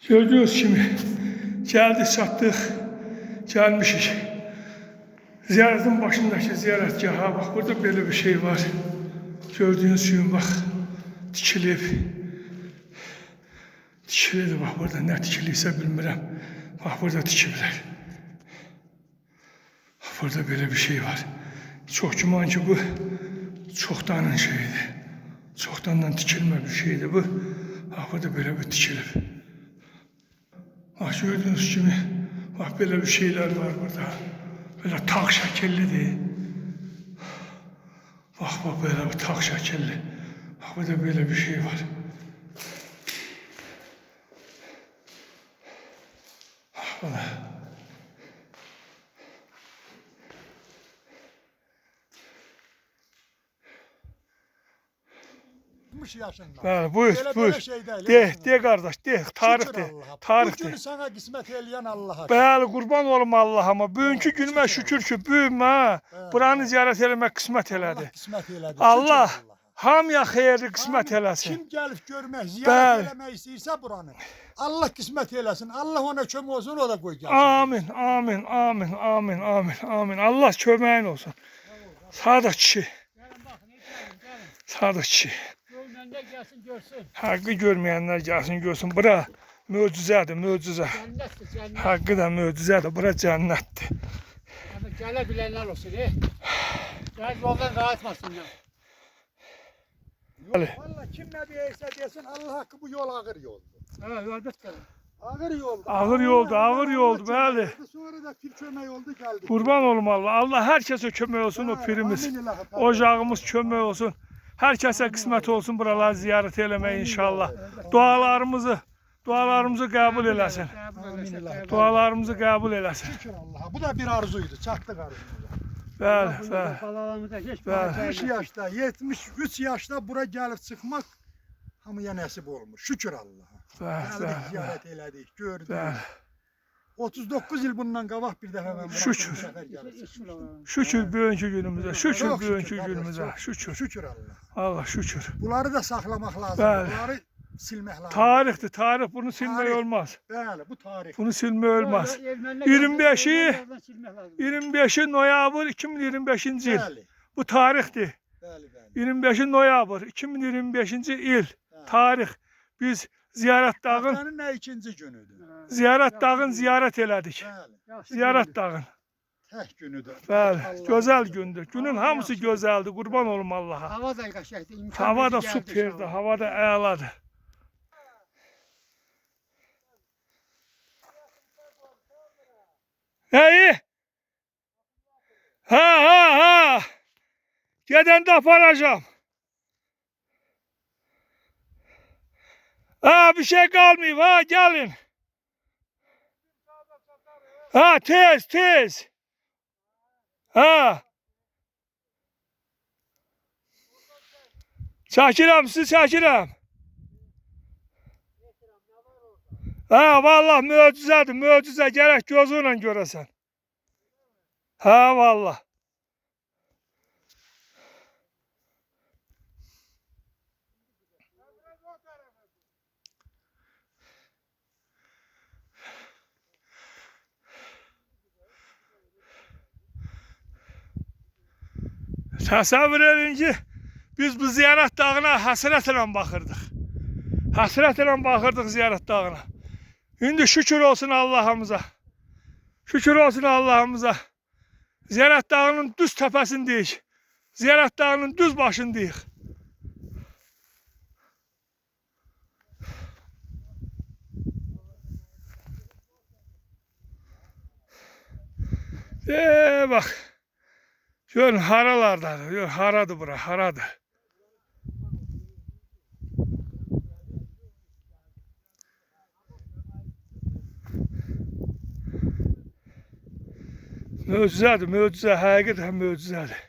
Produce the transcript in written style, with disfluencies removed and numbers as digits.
Gördüğünüz kimi geldik çattık, gelmişik. Ziyaretin başındaki ziyaretgaha bak, burada böyle bir şey var. Gördüğünüz gibi bak, dikilib. Dikilib bak, burada ne dikiliyse bilmirəm. Bak burada dikiblər. Burada böyle bir şey var. Çok güman ki bu çoxdanın şeyidir. Çoxdandan dikilmə bir şeydir bu. Bak burada böyle bir dikilib. Bak gördüğünüz gibi bak böyle bir şeyler var burada. Böyle tağ şəkillidir. Bak böyle bir tağ şəkilli. Bak burada böyle bir şey var. Bak bana. Bəli, buyur. De qardaş, de, tarixdir. Bu günü sana qismət eləyən Allah'a. Bəli, qurban olum Allah'ıma. Bugünkü günümə şükür ki, büyümə, buranı ziyarət eləmək qismət elədi. Allah hamıya xeyirli qismət eləsin. Kim gəlib görmək, ziyarət eləmək istəyirsə buranı, Allah qismət eləsin. Allah ona kömək olsun, o da qoy gəlsin. Amin, amin, amin, amin, amin, amin. Allah köməyin olsun. Sadıq kişi. Sadıq kişi. Gelsin görsün. Hakkı görmeyenler gelsin görsün. Bura möcüzədir, möcüzə. Cennettir, cennet. Hakkı da möcüzədir, bura cənnətdir. Ama gelebilenler olsun. Gel yoldan dağıtmasınlar. Vallahi kim ne deyirsə desin, Allah haqqı bu yol ağır yoldur. Ha, yoldat gelin. Ağır yoldur. Ağır yoldu, ağır yoldu, bəli. Sonra da pir kömək oldu, gəldik. Kurban olum Allah. Allah herkese kömək olsun o pirimiz. Ocağımız kömək olsun. Herkese kısmet olsun buraları ziyaret eləmək inşallah. Dualarımızı qəbul eləsin. Dualarımızı qəbul eləsin. Şükür Allah'a. Bu da bir arzuydu. Çatdık arzumuza. Bəli, bəli. Bəli. 60 yaşda, 73 yaşda bura gəlib çıxmaq hamıya nəsib olmuş. Şükür Allah'a. Bəli, Gəldik, bəli. ziyarət elədik, gördük. Bəli. 39 il bundan qabaq bir dəfə mən bura Şükür. bir səfər gəlib çıxmışdım. Şükür bugünkü günümüze. Şükür Çok bugünkü şükür, günümüze. çok Şükür. Şükür Allah. Allah şükür. Bunları da saxlamaq lazım. Bəli. Bunları silmək lazım. Tarihtir, tarih. Bunu silmək Tarih. olmaz. Bəli, bu tarix. Bunu silmək olmaz. 25'i noyabr 2025. yıl. Bəli, Bu tarihtir. bəli, bəli. 25 noyabr 2025 yıl. Tarih. Biz Ziyaret Dağın Haftanın nə ikinci günüdür? ziyaret elədik. Bəli, Ziyaret Dağın. tək günüdür. Bəli, Allah gözəl Allah. gündür. Günün hamısı gözəldir. Qurban olum Allaha. Hava da kaçaktı. Hava da süperdir, hava da əladır. Neyi? Ha. Gedəndə aparacağım. Ha, bir şey kalmayayım, ha, gelin. Ha, tez. Ha. Çəkirəm, sizi çəkirəm. Ha, vallahi möcüzədir, möcüzə. Gərək gözü ilə görəsən. Ha, vallahi. Təsəvvür edin ki, biz bu ziyarət dağına həsrətlə baxırdıq. Həsrətlə baxırdıq ziyarət dağına. İndi şükür olsun Allah'ımıza. Şükür olsun Allah'ımıza. Ziyarət dağının düz təpəsindəyik. Ziyarət dağının düz başındayıq. Bak. Görün haralardadır. Görün haradır bura, haradır. Möcüzədir, möcüzə, həqiqətən möcüzədir.